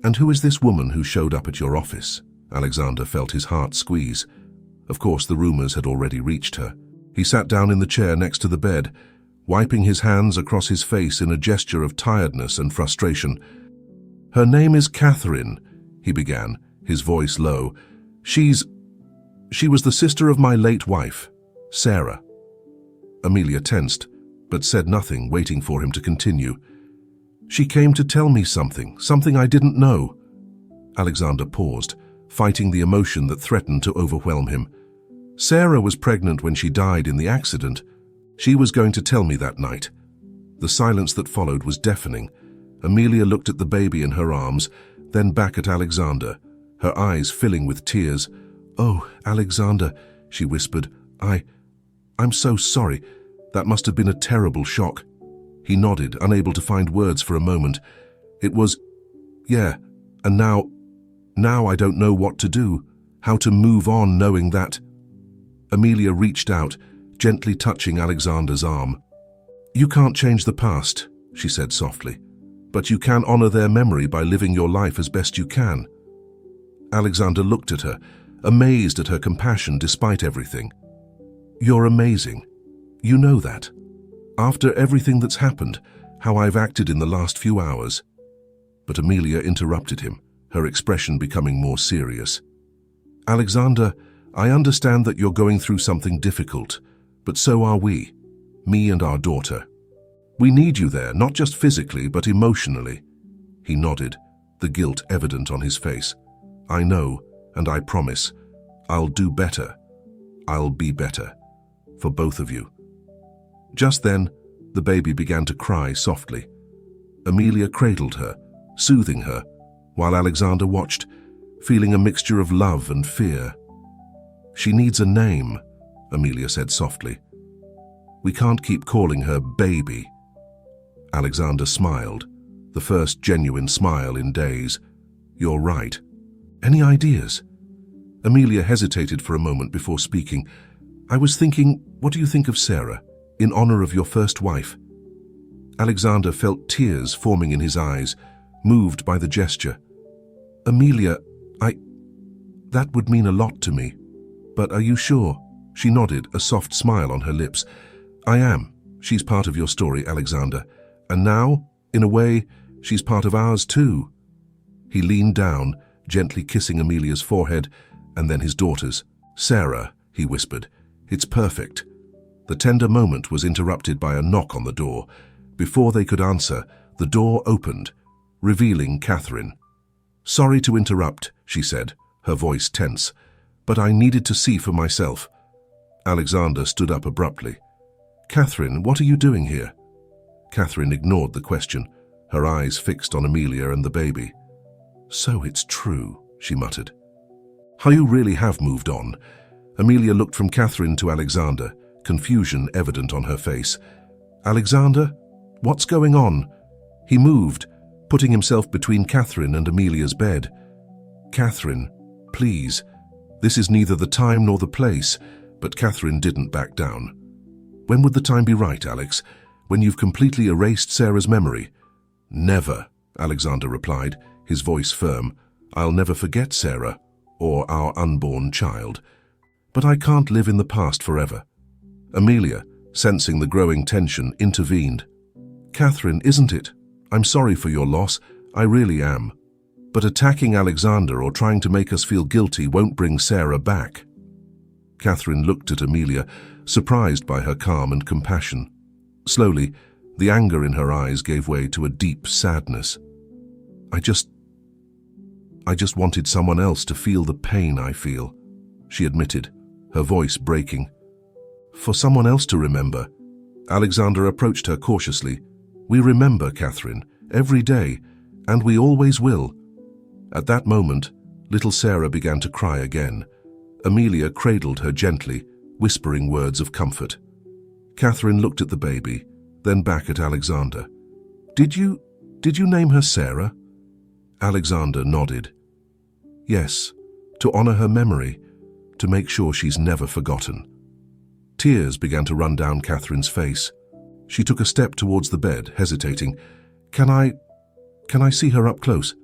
And who is this woman who showed up at your office? Alexander felt his heart squeeze. Of course, the rumors had already reached her. He sat down in the chair next to the bed, wiping his hands across his face in a gesture of tiredness and frustration. Her name is Catherine, he began, his voice low. She was the sister of my late wife, Sarah. Amelia tensed, but said nothing, waiting for him to continue. She came to tell me something I didn't know. Alexander paused, fighting the emotion that threatened to overwhelm him. Sarah was pregnant when she died in the accident. She was going to tell me that night. The silence that followed was deafening. Amelia looked at the baby in her arms, then back at Alexander, her eyes filling with tears. Oh, Alexander, she whispered, I'm so sorry. That must have been a terrible shock. He nodded, unable to find words for a moment. It was, yeah, and now I don't know what to do, how to move on knowing that. Amelia reached out, gently touching Alexander's arm. You can't change the past, she said softly, but you can honor their memory by living your life as best you can. Alexander looked at her, amazed at her compassion despite everything. You're amazing. You know that. After everything that's happened, how I've acted in the last few hours. But Amelia interrupted him, her expression becoming more serious. Alexander, I understand that you're going through something difficult, but so are we, me and our daughter. We need you there, not just physically, but emotionally. He nodded, the guilt evident on his face. I know, and I promise, I'll do better. I'll be better. For both of you. Just then, the baby began to cry softly. Amelia cradled her, soothing her, while Alexander watched, feeling a mixture of love and fear. She needs a name, Amelia said softly. We can't keep calling her baby. Alexander smiled, the first genuine smile in days. You're right. Any ideas? Amelia hesitated for a moment before speaking. I was thinking, what do you think of Sarah, in honor of your first wife? Alexander felt tears forming in his eyes, moved by the gesture. Amelia, that would mean a lot to me. But are you sure? She nodded, a soft smile on her lips. I am. She's part of your story, Alexander. And now, in a way, she's part of ours too. He leaned down, gently kissing Amelia's forehead, and then his daughter's. Sarah, he whispered. It's perfect. The tender moment was interrupted by a knock on the door. Before they could answer, the door opened, revealing Catherine. Sorry to interrupt, she said, her voice tense, but I needed to see for myself. Alexander stood up abruptly. Catherine, what are you doing here? Catherine ignored the question, her eyes fixed on Amelia and the baby. So it's true, she muttered. How you really have moved on. Amelia looked from Catherine to Alexander, confusion evident on her face. Alexander, what's going on? He moved, putting himself between Catherine and Amelia's bed. Catherine, please. This is neither the time nor the place, but Catherine didn't back down. When would the time be right, Alex? When you've completely erased Sarah's memory? Never, Alexander replied, his voice firm. I'll never forget Sarah, or our unborn child. But I can't live in the past forever. Amelia, sensing the growing tension, intervened. Catherine, isn't it? I'm sorry for your loss, I really am. But attacking Alexander or trying to make us feel guilty won't bring Sarah back. Catherine looked at Amelia, surprised by her calm and compassion. Slowly, the anger in her eyes gave way to a deep sadness. I just wanted someone else to feel the pain I feel, she admitted, her voice breaking. For someone else to remember. Alexander approached her cautiously. We remember, Catherine, every day, and we always will. At that moment, little Sarah began to cry again. Amelia cradled her gently, whispering words of comfort. Catherine looked at the baby, then back at Alexander. Did you name her Sarah? Alexander nodded. Yes, to honor her memory, to make sure she's never forgotten. Tears began to run down Catherine's face. She took a step towards the bed, hesitating. Can I see her up close?"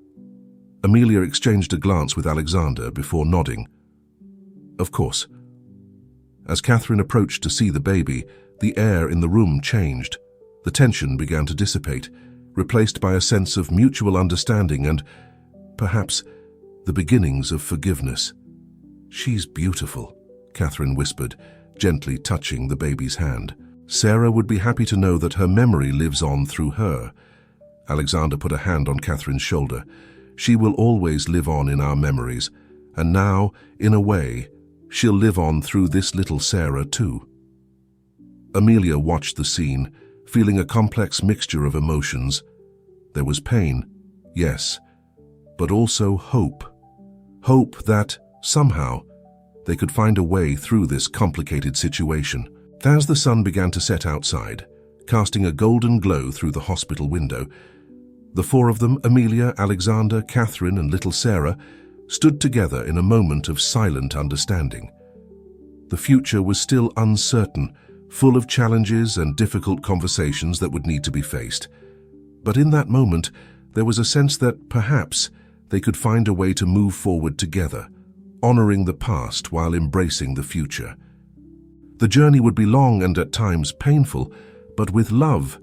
Amelia exchanged a glance with Alexander before nodding. "Of course." As Catherine approached to see the baby, the air in the room changed. The tension began to dissipate, replaced by a sense of mutual understanding and, perhaps, the beginnings of forgiveness. "She's beautiful," Catherine whispered, gently touching the baby's hand. "Sarah would be happy to know that her memory lives on through her." Alexander put a hand on Catherine's shoulder. "She will always live on in our memories, and now, in a way, she'll live on through this little Sarah too." Amelia watched the scene, feeling a complex mixture of emotions. There was pain, yes, but also hope. Hope that, somehow, they could find a way through this complicated situation. As the sun began to set outside, casting a golden glow through the hospital window, the four of them, Amelia, Alexander, Catherine, and little Sarah, stood together in a moment of silent understanding. The future was still uncertain, full of challenges and difficult conversations that would need to be faced. But in that moment, there was a sense that perhaps they could find a way to move forward together, honoring the past while embracing the future. The journey would be long and at times painful, but with love,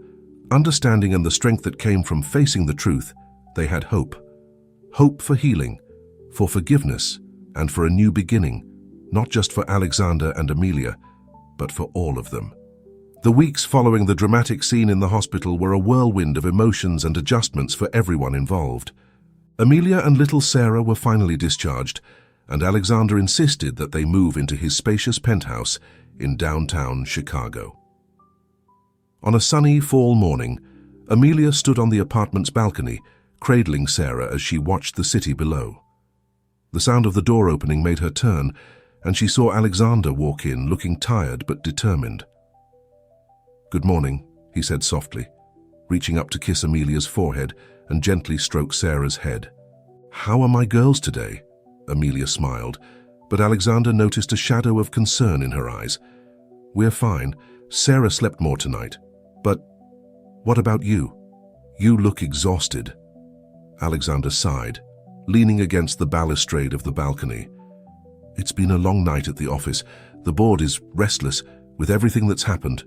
understanding, and the strength that came from facing the truth, they had hope. Hope for healing, for forgiveness, and for a new beginning, not just for Alexander and Amelia, but for all of them. The weeks following the dramatic scene in the hospital were a whirlwind of emotions and adjustments for everyone involved. Amelia and little Sarah were finally discharged, and Alexander insisted that they move into his spacious penthouse in downtown Chicago. On a sunny fall morning, Amelia stood on the apartment's balcony, cradling Sarah as she watched the city below. The sound of the door opening made her turn, and she saw Alexander walk in, looking tired but determined. "Good morning," he said softly, reaching up to kiss Amelia's forehead and gently stroke Sarah's head. "How are my girls today?" Amelia smiled, but Alexander noticed a shadow of concern in her eyes. "We're fine. Sarah slept more tonight. But what about you? You look exhausted." Alexander sighed, leaning against the balustrade of the balcony. "It's been a long night at the office. The board is restless with everything that's happened."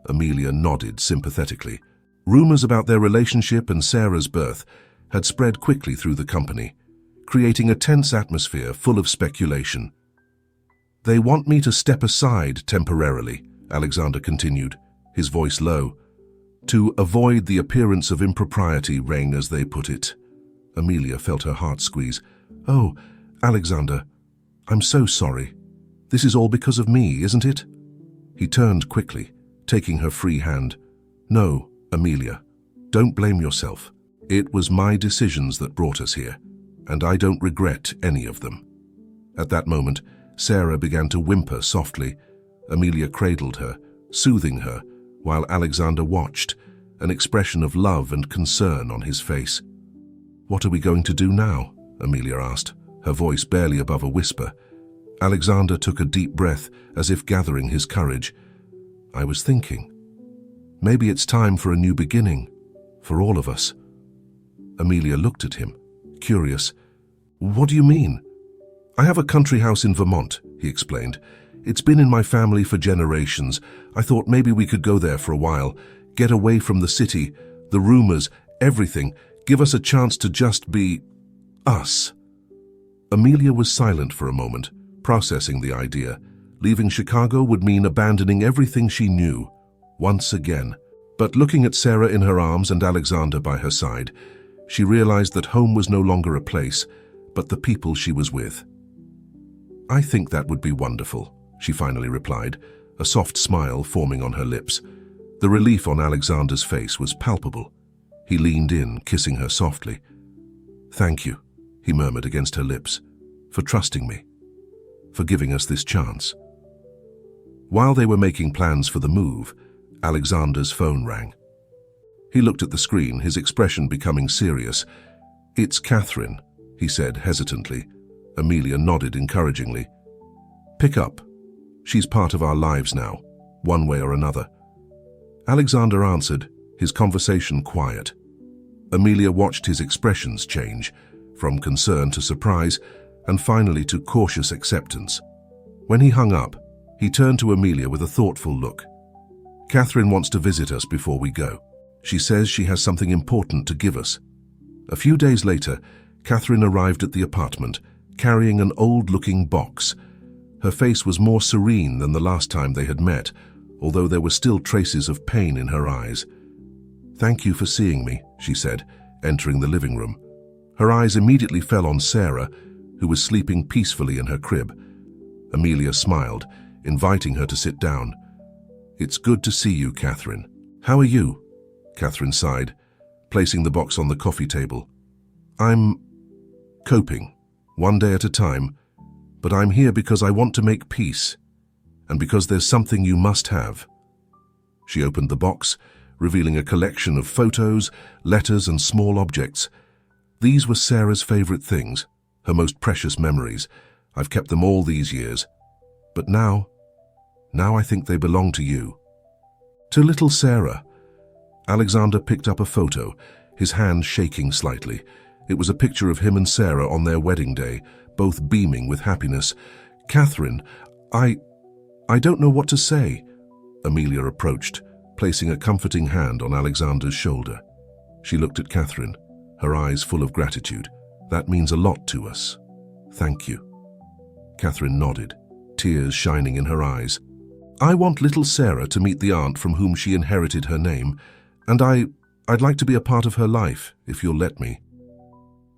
Amelia nodded sympathetically. Rumors about their relationship and Sarah's birth had spread quickly through the company, creating a tense atmosphere full of speculation. "They want me to step aside temporarily," Alexander continued, his voice low, "to avoid the appearance of impropriety, Rain, as they put it." Amelia felt her heart squeeze. "Oh, Alexander, I'm so sorry. This is all because of me, isn't it?" He turned quickly, taking her free hand. "No, Amelia, don't blame yourself. It was my decisions that brought us here, and I don't regret any of them." At that moment, Sarah began to whimper softly. Amelia cradled her, soothing her, while Alexander watched, an expression of love and concern on his face. "What are we going to do now?" Amelia asked, her voice barely above a whisper. Alexander took a deep breath, as if gathering his courage. "I was thinking, maybe it's time for a new beginning, for all of us." Amelia looked at him, curious. "What do you mean?" "I have a country house in Vermont," he explained. "It's been in my family for generations. I thought maybe we could go there for a while, get away from the city, the rumors, everything, give us a chance to just be us." Amelia was silent for a moment, processing the idea. Leaving Chicago would mean abandoning everything she knew, once again. But looking at Sarah in her arms and Alexander by her side, she realized that home was no longer a place, but the people she was with. "I think that would be wonderful," she finally replied, a soft smile forming on her lips. The relief on Alexander's face was palpable. He leaned in, kissing her softly. "Thank you," he murmured against her lips, "for trusting me, for giving us this chance." While they were making plans for the move, Alexander's phone rang. He looked at the screen, his expression becoming serious. "It's Catherine," he said hesitantly. Amelia nodded encouragingly. "Pick up. She's part of our lives now, one way or another." Alexander answered, his conversation quiet. Amelia watched his expressions change, from concern to surprise, and finally to cautious acceptance. When he hung up, he turned to Amelia with a thoughtful look. "Catherine wants to visit us before we go. She says she has something important to give us." A few days later, Catherine arrived at the apartment, carrying an old-looking box. Her face was more serene than the last time they had met, although there were still traces of pain in her eyes. "Thank you for seeing me," she said, entering the living room. Her eyes immediately fell on Sarah, who was sleeping peacefully in her crib. Amelia smiled, inviting her to sit down. "It's good to see you, Catherine. How are you?" Catherine sighed, placing the box on the coffee table. "I'm coping, one day at a time, but I'm here because I want to make peace, and because there's something you must have." She opened the box, revealing a collection of photos, letters, and small objects. These were Sarah's favorite things, her most precious memories. "I've kept them all these years. But now I think they belong to you." To little Sarah. Alexander picked up a photo, his hand shaking slightly. It was a picture of him and Sarah on their wedding day, both beaming with happiness. "Catherine, I don't know what to say." Amelia approached, placing a comforting hand on Alexander's shoulder. She looked at Catherine, her eyes full of gratitude. "That means a lot to us. Thank you." Catherine nodded, tears shining in her eyes. "I want little Sarah to meet the aunt from whom she inherited her name, and I'd like to be a part of her life, if you'll let me."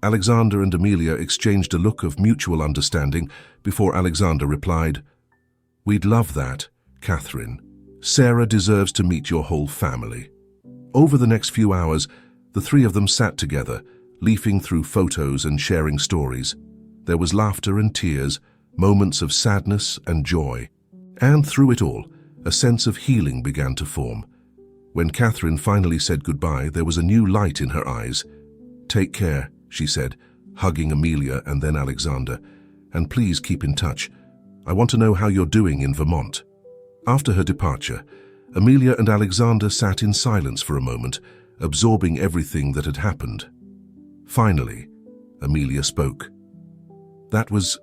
Alexander and Amelia exchanged a look of mutual understanding before Alexander replied, "We'd love that, Catherine. Sarah deserves to meet your whole family." Over the next few hours, the three of them sat together, leafing through photos and sharing stories. There was laughter and tears, moments of sadness and joy. And through it all, a sense of healing began to form. When Catherine finally said goodbye, there was a new light in her eyes. "Take care," she said, hugging Amelia and then Alexander. "And please keep in touch. I want to know how you're doing in Vermont." After her departure, Amelia and Alexander sat in silence for a moment, absorbing everything that had happened. Finally, Amelia spoke. "That was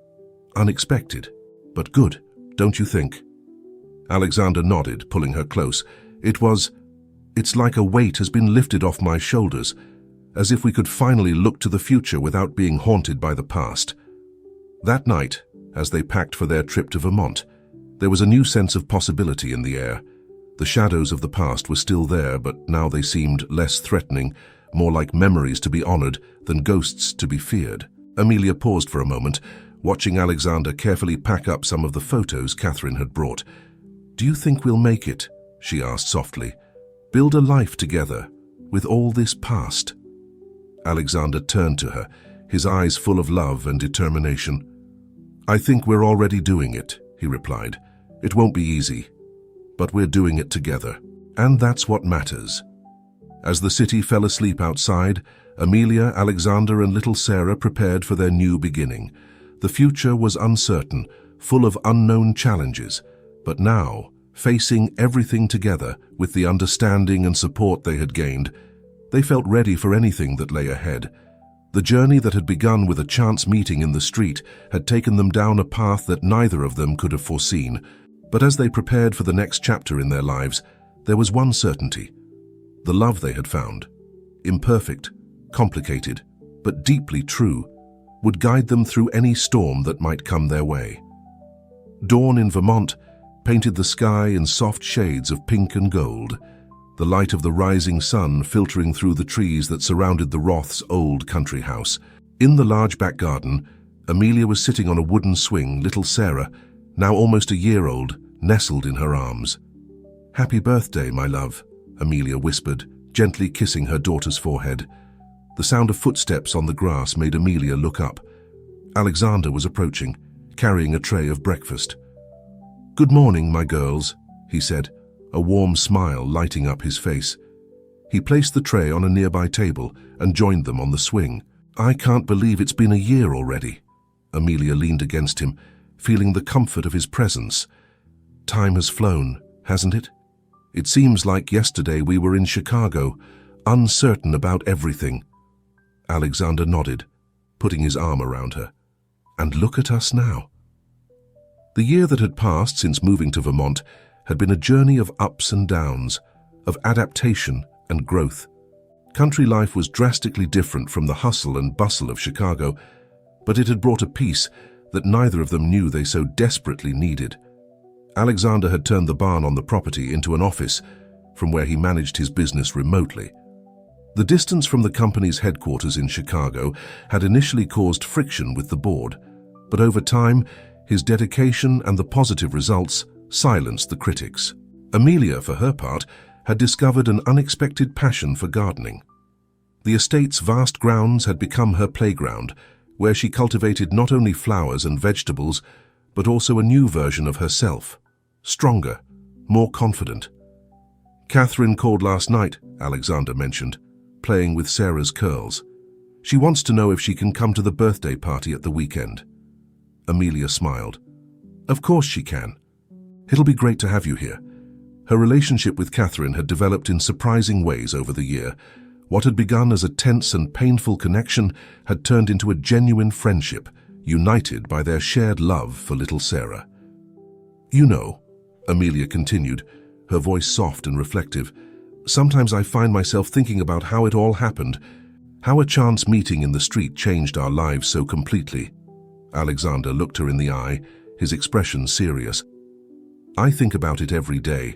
unexpected, but good, don't you think?" Alexander nodded, pulling her close. It's like a weight has been lifted off my shoulders, as if we could finally look to the future without being haunted by the past." That night, as they packed for their trip to Vermont, there was a new sense of possibility in the air. The shadows of the past were still there, but now they seemed less threatening, more like memories to be honored than ghosts to be feared. Amelia paused for a moment, watching Alexander carefully pack up some of the photos Catherine had brought. "Do you think we'll make it?" she asked softly. "Build a life together, with all this past?" Alexander turned to her, his eyes full of love and determination. "I think we're already doing it," he replied. "It won't be easy, but we're doing it together. And that's what matters." As the city fell asleep outside, Amelia, Alexander, and little Sarah prepared for their new beginning. The future was uncertain, full of unknown challenges, but now, facing everything together with the understanding and support they had gained, they felt ready for anything that lay ahead. The journey that had begun with a chance meeting in the street had taken them down a path that neither of them could have foreseen. But as they prepared for the next chapter in their lives, there was one certainty. The love they had found, imperfect, complicated, but deeply true, would guide them through any storm that might come their way. Dawn in Vermont painted the sky in soft shades of pink and gold, the light of the rising sun filtering through the trees that surrounded the Roths' old country house. In the large back garden, Amelia was sitting on a wooden swing, little Sarah, now almost a year old, nestled in her arms. "Happy birthday, my love," Amelia whispered, gently kissing her daughter's forehead. The sound of footsteps on the grass made Amelia look up. Alexander was approaching, carrying a tray of breakfast. "Good morning, my girls," he said, a warm smile lighting up his face. He placed the tray on a nearby table and joined them on the swing. "I can't believe it's been a year already." Amelia leaned against him, feeling the comfort of his presence. Time has flown, hasn't it? It seems like yesterday we were in Chicago, uncertain about everything. Alexander nodded, putting his arm around her. And look at us now. The year that had passed since moving to Vermont had been a journey of ups and downs, of adaptation and growth. Country life was drastically different from the hustle and bustle of Chicago, but it had brought a peace that neither of them knew they so desperately needed. Alexander had turned the barn on the property into an office from where he managed his business remotely. The distance from the company's headquarters in Chicago had initially caused friction with the board, but over time, his dedication and the positive results silenced the critics. Amelia, for her part, had discovered an unexpected passion for gardening. The estate's vast grounds had become her playground, where she cultivated not only flowers and vegetables, but also a new version of herself, stronger, more confident. Catherine called last night, Alexander mentioned, playing with Sarah's curls. She wants to know if she can come to the birthday party at the weekend. Amelia smiled. Of course she can. It'll be great to have you here. Her relationship with Catherine had developed in surprising ways over the year. What had begun as a tense and painful connection had turned into a genuine friendship, united by their shared love for little Sarah. You know, Amelia continued, her voice soft and reflective, sometimes I find myself thinking about how it all happened, how a chance meeting in the street changed our lives so completely. Alexander looked her in the eye, his expression serious. I think about it every day,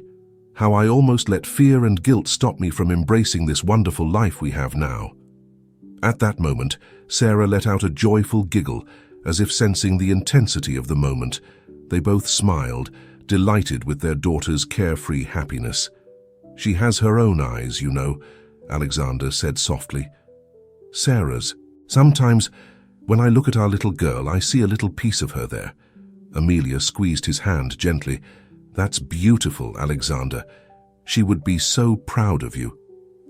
how I almost let fear and guilt stop me from embracing this wonderful life we have now. At that moment, Sarah let out a joyful giggle, as if sensing the intensity of the moment. They both smiled, delighted with their daughter's carefree happiness. She has her own eyes, you know, Alexander said softly. Sarah's. Sometimes, when I look at our little girl, I see a little piece of her there. Amelia squeezed his hand gently. That's beautiful, Alexander. She would be so proud of you.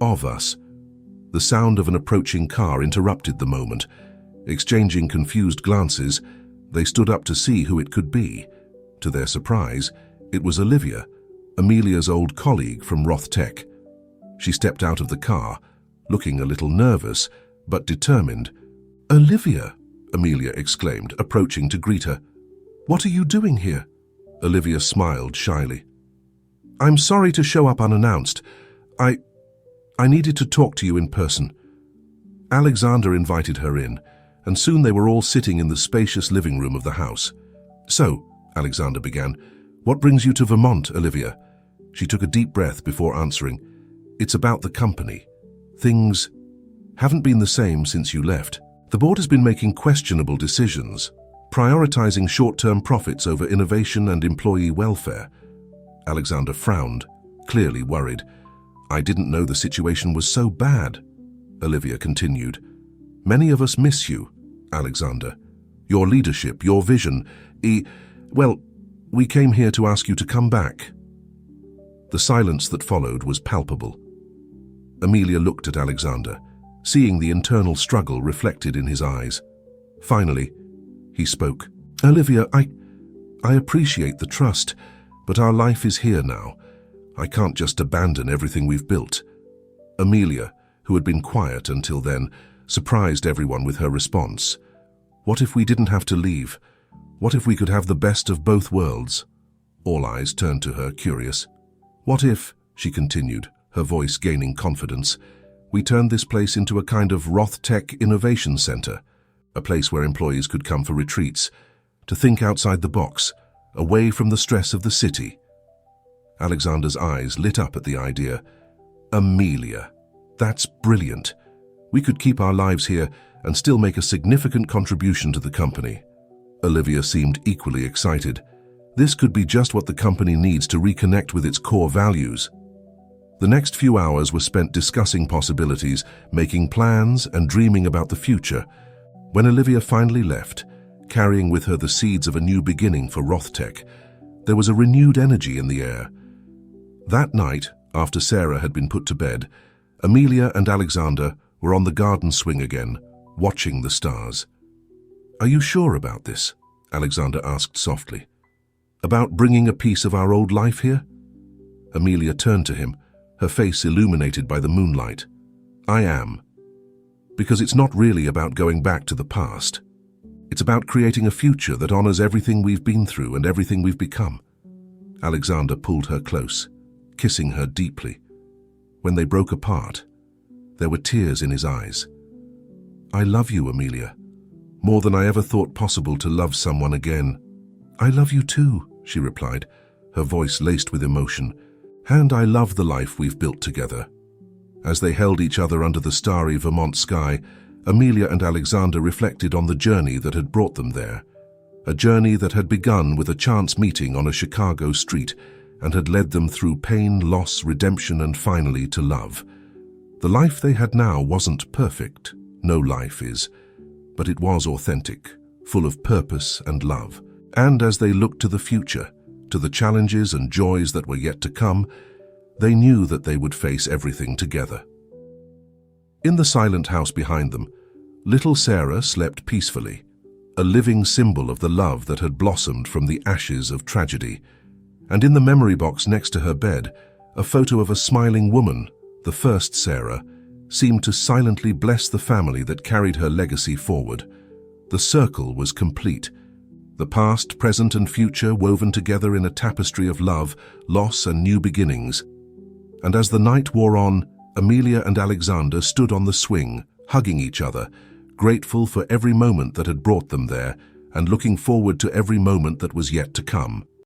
Of us. The sound of an approaching car interrupted the moment. Exchanging confused glances, they stood up to see who it could be. To their surprise, it was Olivia, Amelia's old colleague from Roth Tech. She stepped out of the car, looking a little nervous, but determined. Olivia, Amelia exclaimed, approaching to greet her. What are you doing here? Olivia smiled shyly. I'm sorry to show up unannounced. I needed to talk to you in person. Alexander invited her in, and soon they were all sitting in the spacious living room of the house. So, Alexander began, what brings you to Vermont, Olivia? She took a deep breath before answering. It's about the company. Things haven't been the same since you left. The board has been making questionable decisions, prioritizing short-term profits over innovation and employee welfare. Alexander frowned, clearly worried. I didn't know the situation was so bad, Olivia continued. Many of us miss you, Alexander. Your leadership, your vision. Well, we came here to ask you to come back. The silence that followed was palpable. Amelia looked at Alexander, seeing the internal struggle reflected in his eyes. Finally, he spoke. Olivia, I appreciate the trust, but our life is here now. I can't just abandon everything we've built. Amelia, who had been quiet until then, surprised everyone with her response. What if we didn't have to leave? What if we could have the best of both worlds? All eyes turned to her, curious. What if, she continued, her voice gaining confidence, we turned this place into a kind of Roth Tech Innovation Center, a place where employees could come for retreats, to think outside the box, away from the stress of the city. Alexander's eyes lit up at the idea. Amelia, that's brilliant. We could keep our lives here and still make a significant contribution to the company. Olivia seemed equally excited. This could be just what the company needs to reconnect with its core values. The next few hours were spent discussing possibilities, making plans, and dreaming about the future. When Olivia finally left, carrying with her the seeds of a new beginning for Rothtech, there was a renewed energy in the air. That night, after Sarah had been put to bed, Amelia and Alexander were on the garden swing again, watching the stars. "Are you sure about this?" Alexander asked softly. "About bringing a piece of our old life here?" Amelia turned to him, her face illuminated by the moonlight. "I am. Because it's not really about going back to the past. It's about creating a future that honors everything we've been through and everything we've become." Alexander pulled her close, kissing her deeply. When they broke apart, there were tears in his eyes. "I love you, Amelia, more than I ever thought possible to love someone again." "I love you too," she replied, her voice laced with emotion. "And I love the life we've built together." As they held each other under the starry Vermont sky, Amelia and Alexander reflected on the journey that had brought them there. A journey that had begun with a chance meeting on a Chicago street and had led them through pain, loss, redemption, and finally to love. The life they had now wasn't perfect, no life is, but it was authentic, full of purpose and love. And as they looked to the future, to the challenges and joys that were yet to come, they knew that they would face everything together. In the silent house behind them, little Sarah slept peacefully, a living symbol of the love that had blossomed from the ashes of tragedy. And in the memory box next to her bed, a photo of a smiling woman, the first Sarah, seemed to silently bless the family that carried her legacy forward. The circle was complete. The past, present, and future woven together in a tapestry of love, loss, and new beginnings. And as the night wore on, Amelia and Alexander stood on the swing, hugging each other, grateful for every moment that had brought them there, and looking forward to every moment that was yet to come.